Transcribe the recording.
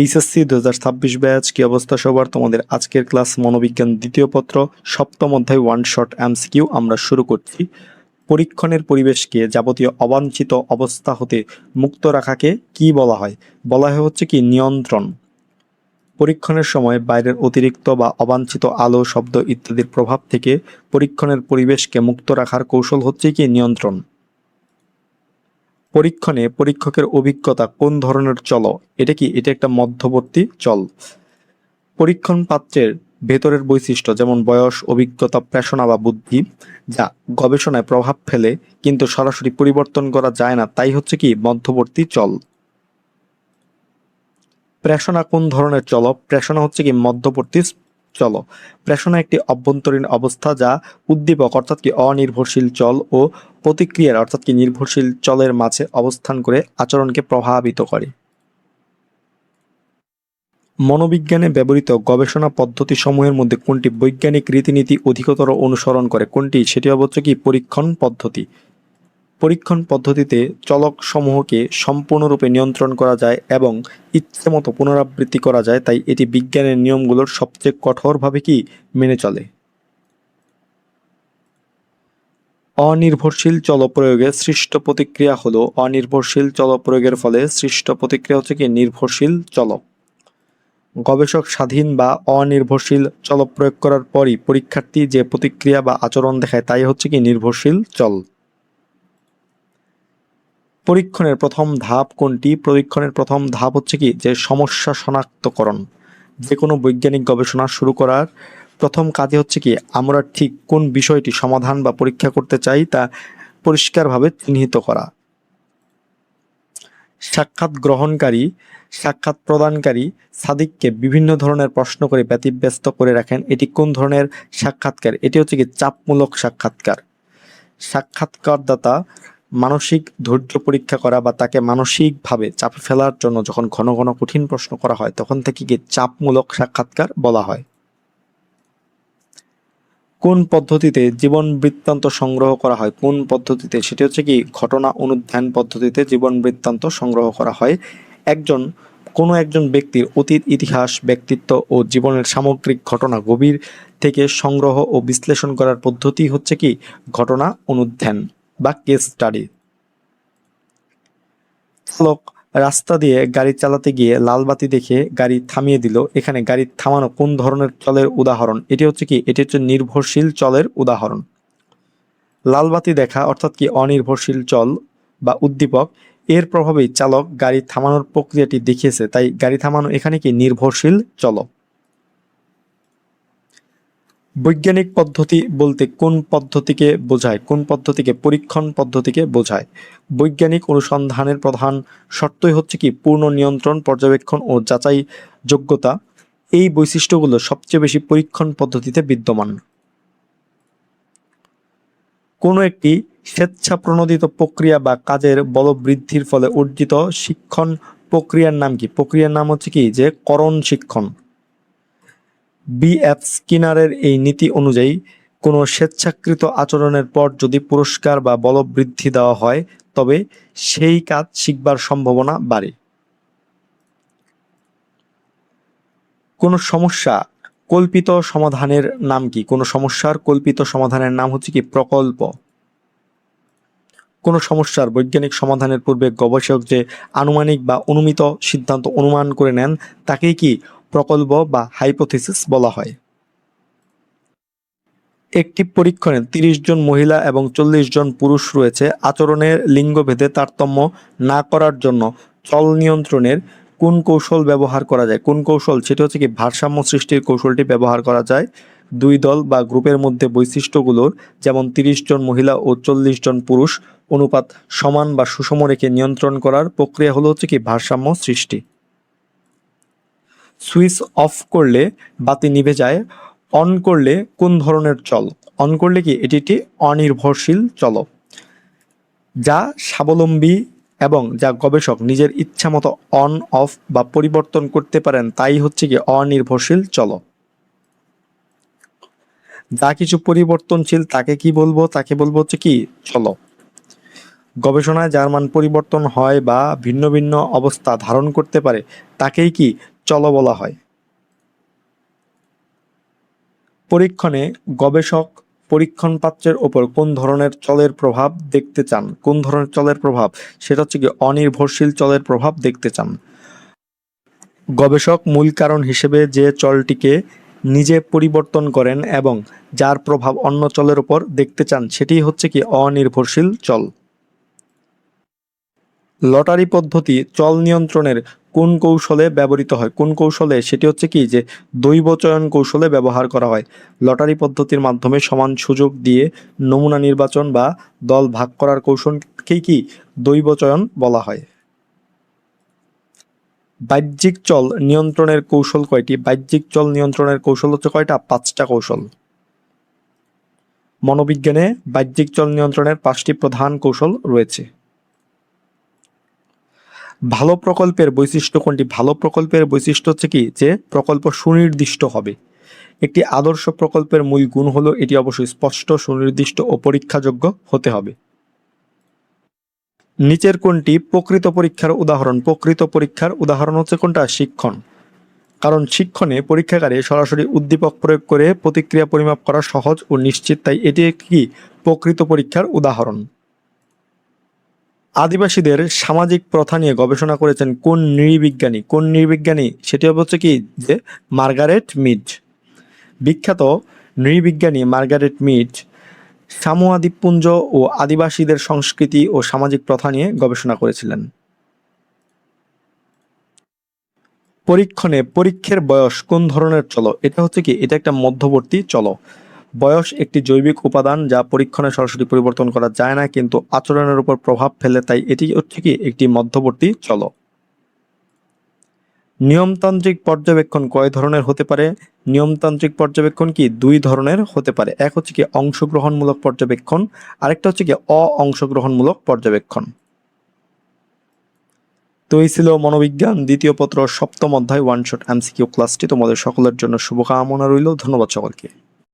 HSC 2026 batch কি অবস্থা সবার? তোমাদের আজকের ক্লাস মনোবিজ্ঞান দ্বিতীয় পত্র সপ্তম অধ্যায় ওয়ান শট এমসিকিউ আমরা শুরু করছি। পরীক্ষণের পরিবেশকে যাবতীয় অবাঞ্ছিত অবস্থা হতে মুক্ত রাখাকে কি বলা হয়? বলা হয় হচ্ছে কি নিয়ন্ত্রণ। পরীক্ষণের সময় বাইরের অতিরিক্ত বা অবাঞ্ছিত আলো, শব্দ ইত্যাদির প্রভাব থেকে পরীক্ষণের পরিবেশকে মুক্ত রাখার কৌশল হচ্ছে কি নিয়ন্ত্রণ। পরীক্ষণে পরীক্ষকের অভিজ্ঞতা কোন ধরনের চল? এটা একটা মধ্যবর্তী চল। পরীক্ষণ পাত্রের ভেতরের বৈশিষ্ট্য যেমন বয়স, অভিজ্ঞতা, প্রেষণা বা বুদ্ধি যা গবেষণায় প্রভাব ফেলে কিন্তু সরাসরি পরিবর্তন করা যায় না, তাই হচ্ছে কি মধ্যবর্তী চল। প্রেষণা কোন ধরনের চল? প্রেষণা হচ্ছে কি মধ্যবর্তী চল। প্রেষণা একটি অভ্যন্তরীণ অবস্থা যা উদ্দীপক অর্থাৎ কি অনির্ভরশীল চল ও প্রতিক্রিয়ার অর্থাৎ কি নির্ভরশীল চলের মাঝে অবস্থান করে আচরণকে প্রভাবিত করে। মনোবিজ্ঞানে ব্যবহৃত গবেষণা পদ্ধতি সমূহের মধ্যে কোনটি বৈজ্ঞানিক রীতিনীতি অধিকতর অনুসরণ করে? কোনটি? সেটি হচ্ছে কি পরীক্ষণ পদ্ধতি। পরীক্ষণ পদ্ধতিতে চলক সমূহকে সম্পূর্ণরূপে নিয়ন্ত্রণ করা যায় এবং ইচ্ছেমতো পুনরাবৃত্তি করা যায়, তাই এটি বিজ্ঞানের নিয়মগুলোর সবচেয়ে কঠোরভাবে কি মেনে চলে। অনির্ভরশীল চল প্রয়োগে সৃষ্ট প্রতিক্রিয়া হলো অনির্ভরশীল চল প্রয়োগের ফলে সৃষ্ট প্রতিক্রিয়া হচ্ছে কি নির্ভরশীল চলক। গবেষক স্বাধীন বা অনির্ভরশীল চল প্রয়োগ করার পরই পরীক্ষার্থী যে প্রতিক্রিয়া বা আচরণ দেখায় তাই হচ্ছে কি নির্ভরশীল চল। পরীক্ষণের প্রথম ধাপ কোনটি? পরীক্ষণের প্রথম ধাপ হচ্ছে কি যে সমস্যা শনাক্তকরণ। যে কোনো বৈজ্ঞানিক গবেষণা শুরু করার প্রথম কাজে হচ্ছে কি আমরা ঠিক কোন বিষয়টি সমাধান বা পরীক্ষা করতে চাই তা পরিষ্কারভাবে চিহ্নিত করা। সাক্ষাৎ গ্রহণকারী সাক্ষাৎ প্রদানকারী সাদিককে বিভিন্ন ধরনের প্রশ্ন করে ব্যতিব্যস্ত করে রাখেন, এটি কোন ধরনের সাক্ষাৎকার? এটি হচ্ছে কি চাপমূলক সাক্ষাৎকার। সাক্ষাৎকারদাতা মানসিক ধৈর্য পরীক্ষা করা বা তাকে মানসিকভাবে চাপে ফেলার জন্য যখন ঘন ঘন কঠিন প্রশ্ন করা হয় তখন থেকে কি চাপমূলক সাক্ষাৎকার বলা হয়। কোন পদ্ধতিতে জীবন বৃত্তান্ত সংগ্রহ করা হয়? কোন পদ্ধতিতে? সেটি হচ্ছে কি ঘটনা অনুধ্যান পদ্ধতিতে জীবন বৃত্তান্ত সংগ্রহ করা হয়। কোনো একজন ব্যক্তির অতীত ইতিহাস, ব্যক্তিত্ব ও জীবনের সামগ্রিক ঘটনা গভীর থেকে সংগ্রহ ও বিশ্লেষণ করার পদ্ধতি হচ্ছে কি ঘটনা অনুধ্যান বা কেস স্টাডি। চালক রাস্তা দিয়ে গাড়ি চালাতে গিয়ে লাল বাতি দেখে গাড়ি থামিয়ে দিল, এখানে গাড়ি থামানো কোন ধরনের চলের উদাহরণ? এটি হচ্ছে নির্ভরশীল চলের উদাহরণ। লাল বাতি দেখা অর্থাৎ কি অনির্ভরশীল চল বা উদ্দীপক, এর প্রভাবেই চালক গাড়ি থামানোর প্রক্রিয়াটি দেখিয়েছে, তাই গাড়ি থামানো এখানে কি নির্ভরশীল চল। বৈজ্ঞানিক পদ্ধতি বলতে কোন পদ্ধতিকে বোঝায়? কোন পদ্ধতিকে? পরীক্ষণ পদ্ধতিকে বোঝায়। বৈজ্ঞানিক অনুসন্ধানের প্রধান শর্তই হচ্ছে কি পূর্ণ নিয়ন্ত্রণ, পর্যবেক্ষণ ও যাচাই যোগ্যতা। এই বৈশিষ্ট্যগুলো সবচেয়ে বেশি পরীক্ষণ পদ্ধতিতে বিদ্যমান। কোনো একটি স্বেচ্ছাপ্রণোদিত প্রক্রিয়া বা কাজের বলবৃদ্ধির ফলে অর্জিত শিক্ষণ প্রক্রিয়ার নাম কি? প্রক্রিয়ার নাম হচ্ছে কি যে করণ শিক্ষণ। বি.এফ. স্কিনারের এই নীতি অনুযায়ী কোনো স্বেচ্ছাকৃত আচরণের পর যদি পুরস্কার বা বলবৃদ্ধি দেওয়া হয় তবে সেই কাজ শিখবার সম্ভাবনা বাড়ে। কোনো সমস্যা কল্পিত সমাধানের নাম কি? কোনো সমস্যার কল্পিত সমাধানের নাম হচ্ছে কি প্রকল্প। কোনো সমস্যার বৈজ্ঞানিক সমাধানের পূর্বে গবেষক যে আনুমানিক বা অনুমিত সিদ্ধান্ত অনুমান করে নেন তাকেই কি প্রকল্প বা হাইপোথিসিস বলা হয়। একটি পরীক্ষণে 30 জন মহিলা এবং 40 জন পুরুষ রয়েছে। আচরণের লিঙ্গভেদে তারতম্য না করার জন্য চল নিয়ন্ত্রণের কোন কৌশল ব্যবহার করা যায়? কোন কৌশল? সেটি হচ্ছে কি ভারসাম্য সৃষ্টির কৌশলটি ব্যবহার করা যায়। দুই দল বা গ্রুপের মধ্যে বৈশিষ্ট্যগুলোর যেমন 30 জন মহিলা ও 40 জন পুরুষ অনুপাত সমান বা সুষম রেখে নিয়ন্ত্রণ করার প্রক্রিয়া হলো হচ্ছে কি ভারসাম্য সৃষ্টি। সুইচ অফ করলে বাতি নিভে যায়, অন করলে কোন ধরনের চল? অন করলে কি এটি একটি অনির্ভরশীল চলক। যা স্বাবলম্বী এবং যা গবেষক নিজের ইচ্ছামতো অন অফ বা পরিবর্তন করতে পারেন তাই হচ্ছে কি অনির্ভরশীল চলক। যা কিছু পরিবর্তনশীল তাকে কি বলবো? তাকে বলবো হচ্ছে কি চলক। গবেষণায় যার মান পরিবর্তন হয় বা ভিন্ন ভিন্ন অবস্থা ধারণ করতে পারে তাকেই কি চল বলা হয়। পরীক্ষণে গবেষক পরীক্ষণ পাত্রের ওপর কোন ধরনের চলের প্রভাব দেখতে চান? কোন ধরনের চলের প্রভাব? সেটা হচ্ছে কি অনির্ভরশীল চলের প্রভাব দেখতে চান। গবেষক মূল কারণ হিসেবে যে চলটিকে নিজে পরিবর্তন করেন এবং যার প্রভাব অন্য চলের উপর দেখতে চান সেটি হচ্ছে কি অনির্ভরশীল চল। লটারি পদ্ধতি চল নিয়ন্ত্রণের কোন কৌশলে ব্যবহৃত হয়? কোন কৌশলে? সেটি হচ্ছে কি যে দৈব চয়ন কৌশলে ব্যবহার করা হয়। লটারি পদ্ধতির মাধ্যমে সমান সুযোগ দিয়ে নমুনা নির্বাচন বা দল ভাগ করার কৌশলকেই কি দৈব চয়ন বলা হয়। বাহ্যিক চল নিয়ন্ত্রণের কৌশল কয়টি? বাহ্যিক চল নিয়ন্ত্রণের কৌশল হচ্ছে কয়টা? 5টা কৌশল। মনোবিজ্ঞানে বাহ্যিক চল নিয়ন্ত্রণের 5টি প্রধান কৌশল রয়েছে। ভালো প্রকল্পের বৈশিষ্ট্য কোনটি? ভালো প্রকল্পের বৈশিষ্ট্য হচ্ছে কি যে প্রকল্প সুনির্দিষ্ট হবে। একটি আদর্শ প্রকল্পের মূল গুণ হলো এটি অবশ্যই স্পষ্ট, সুনির্দিষ্ট ও পরীক্ষাযোগ্য হতে হবে। নিচের কোনটি প্রকৃত পরীক্ষার উদাহরণ? প্রকৃত পরীক্ষার উদাহরণ হচ্ছে কোনটা? শিক্ষণ। কারণ শিক্ষণে পরীক্ষাগারে সরাসরি উদ্দীপক প্রয়োগ করে প্রতিক্রিয়া পরিমাপ করা সহজ ও নিশ্চিত, তাই এটি একটি প্রকৃত পরীক্ষার উদাহরণ। আদিবাসীদের সামাজিক প্রথা নিয়ে গবেষণা করেছেন কোন নৃবিজ্ঞানী? কোন নৃবিজ্ঞানী? সেটি হচ্ছে কি যে মার্গারেট মিড। বিখ্যাত নৃবিজ্ঞানী মার্গারেট মিড সামোয়া দ্বীপপুঞ্জ ও আদিবাসীদের সংস্কৃতি ও সামাজিক প্রথা নিয়ে গবেষণা করেছিলেন। পরীক্ষণে পরীক্ষের বয়স কোন ধরনের চল? এটা হচ্ছে কি এটা একটা মধ্যবর্তী চল। বয়স একটি জৈবিক উপাদান যা পরীক্ষণে সরাসরি পরিবর্তন করা যায় না কিন্তু আচরণের উপর প্রভাব ফেলে, তাই এটি হচ্ছে কি একটি মধ্যবর্তী চল। নিয়মতান্ত্রিক পর্যবেক্ষণ কয় ধরনের হতে পারে? নিয়মতান্ত্রিক পর্যবেক্ষণ কি 2 ধরনের হতে পারে। এক হচ্ছে কি অংশগ্রহণমূলক পর্যবেক্ষণ, আরেকটা হচ্ছে কি অংশগ্রহণমূলক পর্যবেক্ষণ। তো এই ছিল মনোবিজ্ঞান দ্বিতীয় পত্র 7ম অধ্যায় ওয়ান শট এমসিকিউ ক্লাসটি। তোমাদের সকলের জন্য শুভকামনা রইল। ধন্যবাদ সকলকে।